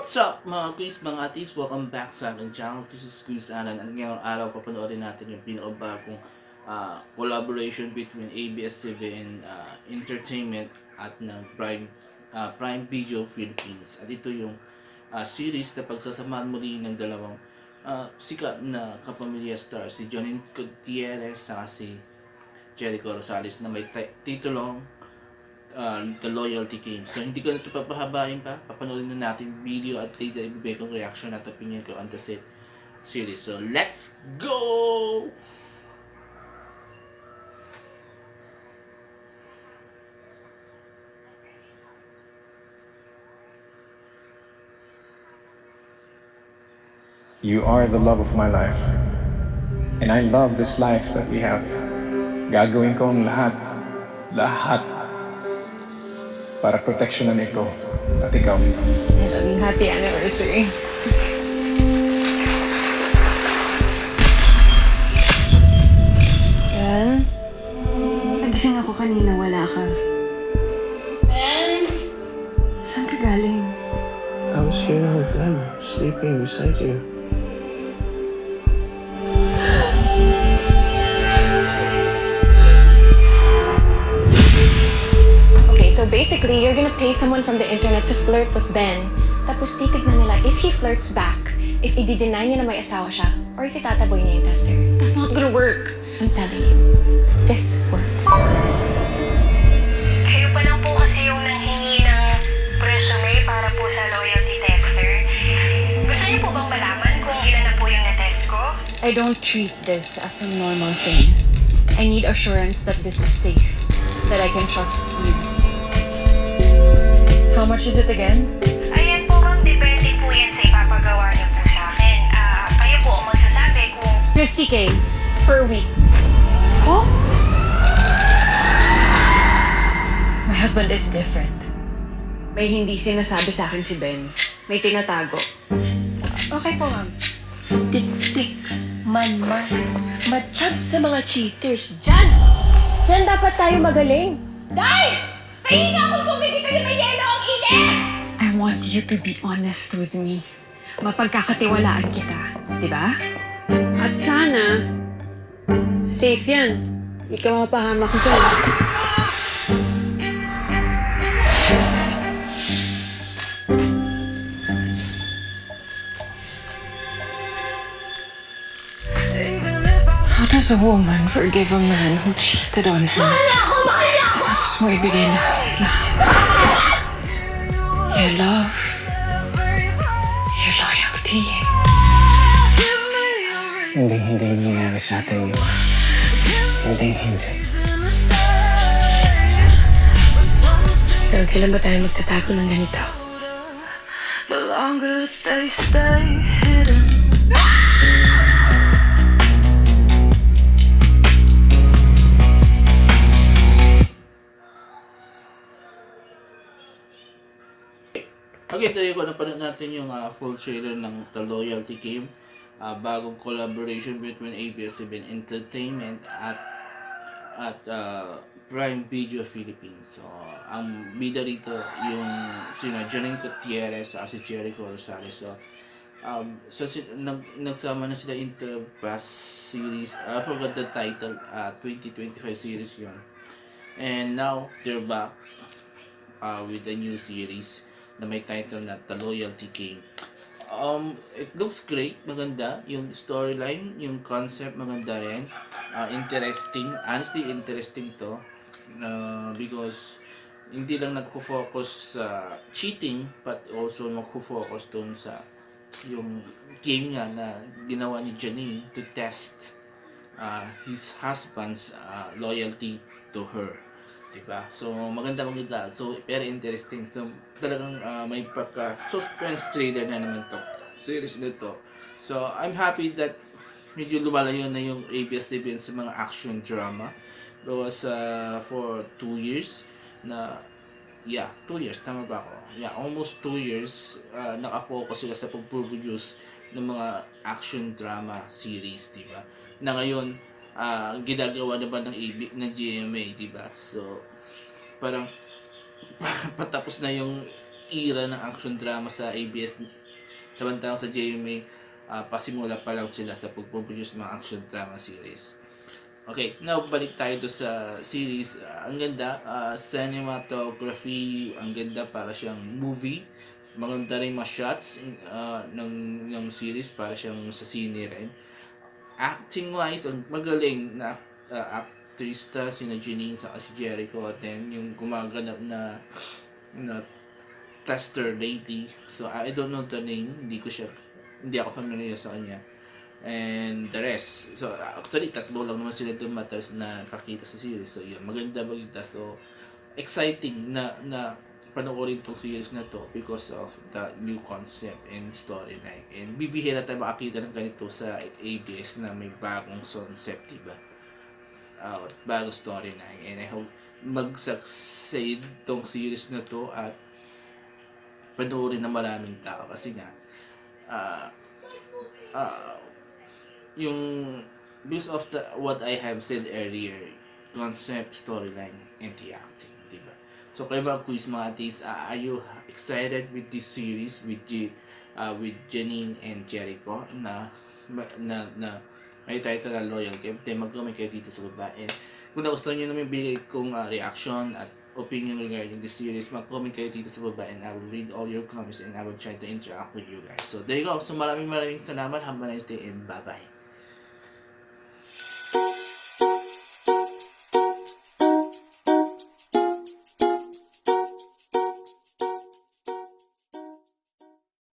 What's up mga quiz, mga atis? Welcome back sa aking channel. This is Quiz Alan. At ngayong araw papanoorin natin yung pinakabagong collaboration between ABS-CBN Entertainment at ng Prime Video Philippines. At ito yung series na pagsasamahan muli ng dalawang sikat na kapamilya stars, si Janine Gutierrez at si Jericho Rosales, na may titulong The Loyalty Game. So hindi ko na ito papahabain pa. Papanoorin na natin video at later ibibigay kong reaction at opinion ko on the set series. So let's go! You are the love of my life. And I love this life that we have. Gagawin ko ang lahat para proteksyonan ito at ikaw. Happy anniversary. Well, nagising ako kanina, wala ka. Saan ka galing? I was here with them, sleeping beside you. Okay, so basically, you're gonna pay someone from the internet to flirt with Ben. Tapos titignan nila if he flirts back, if i-deny niya na may asawa siya, or if itataboy niya yung tester. That's not gonna work. I'm telling you, this works. Kayo pa lang po kasi yung nanghingi ng resume para po sa loyalty tester. Gusto niyo po bang malaman kung ilan na po yung na-test ko? I don't treat this as a normal thing. I need assurance that this is safe, that I can trust you. How much is it again? Ayan po ma'am, depende po yan sa ipapagawa niyo po sa akin. Kayo po ang magsasabi kung 50K per week. Ho? My husband is different. May hindi sinasabi sa akin si Ben. May tinatago. Okay po, ma'am. Tik-tik, man-man, matsyag sa mga cheaters. Diyan dapat tayo magaling. I want you to be honest with me. Mapagkakatiwalaan kita, di ba? At sana, safe yan. Hindi ka mapahamak dyan. How does a woman forgive a man who cheated on her? Tapos mo ibigay lahat. Your love, your loyalty. Hindi nangyayari sa atin yun. Hindi. Hanggang kailan ba tayo magtatago ng ganito? The longer they stay hidden. Okay, tayo ko napanood natin yung full trailer ng The Loyalty Game. Bagong collaboration between ABS-CBN Entertainment at Prime Video Philippines. So, ang bida rito yung sina Janine Gutierrez at si Jericho Rosales. So, nagsama na sila in the past series. I forgot the title. 2025 series yun. And now, they're back with a new series na may title na The Loyalty Game. It looks great, maganda yung storyline, yung concept maganda rin. Interesting, honestly interesting to. Because hindi lang nagfo-focus sa cheating but also magfo-focus dun sa yung game nga na ginawa ni Janine to test his husband's loyalty to her. Diba? So, maganda. So, very interesting. So, talagang may pagka-suspense thriller na naman to. Series na to. So, I'm happy that medyo lumalayo na yung ABS-CBN sa mga action drama. Because for 2 years na 2 years, tama ba ako? Almost 2 years nakafocus sila sa pag-produce ng mga action drama series, diba? Na ngayon, ginagawa naman ng GMA, diba? So, parang patapos na yung era ng action drama sa Samantalang sa GMA, pasimula pa lang sila sa pagpuproduce mga action drama series. Okay, now balik tayo to sa series. Ang ganda, cinematography, ang ganda, para siyang movie. Maganda rin mga shots ng series, para siyang sa sine rin. Acting wise, ang magaling na actress sina Janine sa si Jericho, at then yung gumaganap na tester lady. So I don't know the name, hindi ako familiar sa kanya. And the rest. So actually tatlo lang naman sila doon matas na nakita sa series. So yun, maganda. So exciting na panoorin tong series na to because of the new concept and storyline. And bibihira tayo makakita ng ganito sa ABS na may bagong concept, diba? Bagong storyline. And I hope mag-succeed tong series na to at panoorin na maraming tao kasi nga yung because of what I have said earlier, concept, storyline, and the acting, diba? So kayo mga quiz mga atis, are you excited with this series with Janine and Jericho na may title na Loyal Game? Then mag-comment kayo dito sa baba, and kung nagustuhan nyo naman bigay kong reaction at opinion regarding this series, mag-comment kayo dito sa baba, and I will read all your comments and I will try to interact with you guys. So there you go. So maraming salamat. Have a nice day and bye-bye.